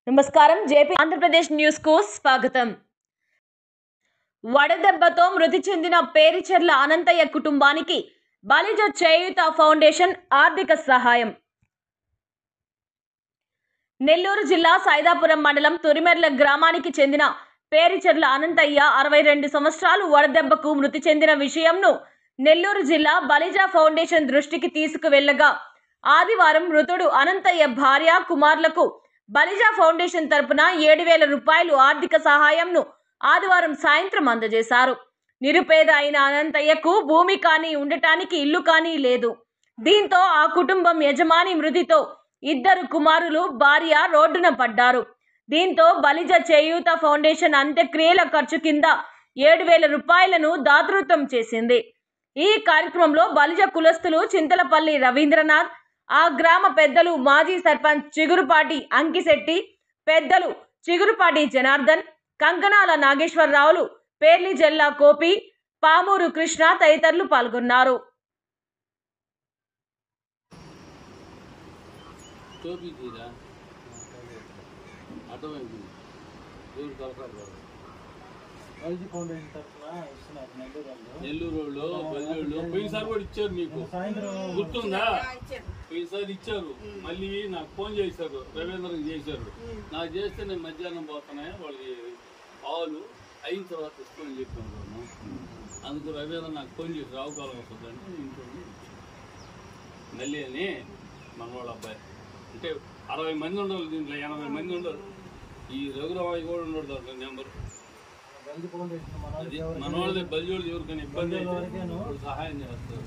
నమస్కారం JP Andhra Pradesh news కు స్వాగతం. వడదెబ్బతో మృతి చెందిన పేరిచెర్ల అనంతయ్య కుటుంబానికి బలిజ చేయూత ఫౌండేషన్ ఆర్థిక సహాయం. నెల్లూరు జిల్లా సైదాపురం మండలం తురిమెర్ల గ్రామానికి చెందిన పేరిచెర్ల అనంతయ్య 62 సంవత్సరాలు వడదెబ్బకు మృతి చెందిన విషయంను నెల్లూరు జిల్లా బలిజ ఫౌండేషన్ దృష్టికి తీసుకువెళ్లగా ఆదివారం మృతుడు అనంతయ్య భార్య కుమారులకు బలిజ ఫౌండేషన్ తరపున 7,000 రూపాయలు ఆర్థిక సహాయంను ఆదివారం సాయంత్రం అందజేశారు. నిరుపేద అయిన అనంతయ్యకు భూమి కానీ ఉండటానికి ఇల్లు కానీ లేదు. దీంతో ఆ కుటుంబం యజమాని మృతితో 2 కుమారులు భార్య రోడ్డున పడ్డారు. దీంతో బలిజ చేయూత ఫౌండేషన్ అంత్యక్రియల ఖర్చు కింద 7,000 రూపాయలను దాతృత్వం చేసింది. ఈ కార్యక్రమంలో బలిజ కులస్తులు చింతలపల్లి రవీంద్రనాథ్, ఆ గ్రామ పెద్దలు మాజీ సర్పంచ్ చిగురుపాటి అంకిశెట్టి, పెద్దలు చిగురుపాటి జనార్దన్, కంకణాల నాగేశ్వరరావులు, పేర్లి జల్లా కోపి, పామూరు కృష్ణ తదితరులు పాల్గొన్నారు. నెల్లూరు పోయినసారి కూడా ఇచ్చారు, నీకు గుర్తుందా? పోయినసారి ఇచ్చారు, మళ్ళీ నాకు ఫోన్ చేశారు, రవీంద్రకి చేశారు. నాకు చేస్తే నేను మధ్యాహ్నం పోతున్నాయి, వాళ్ళకి పాలు అయిన తర్వాత ఇస్తామని చెప్పాను. అందుకు రవీంద్ర నాకు ఫోన్ చేసి రావుకాలం వస్తుందంటే ఇంట్లో మళ్ళీ అని మనవాళ్ళ అబ్బాయి అంటే 60 మంది ఉండాలి, దీంట్లో 80 మంది ఉండాలి. ఈ రఘురామయ్య కూడా ఉండడు దాంట్లో నెంబర్. మన వాళ్ళది బలిజోళ్ళు ఎవరికైనా ఇబ్బంది అయితే సహాయం చేస్తారు.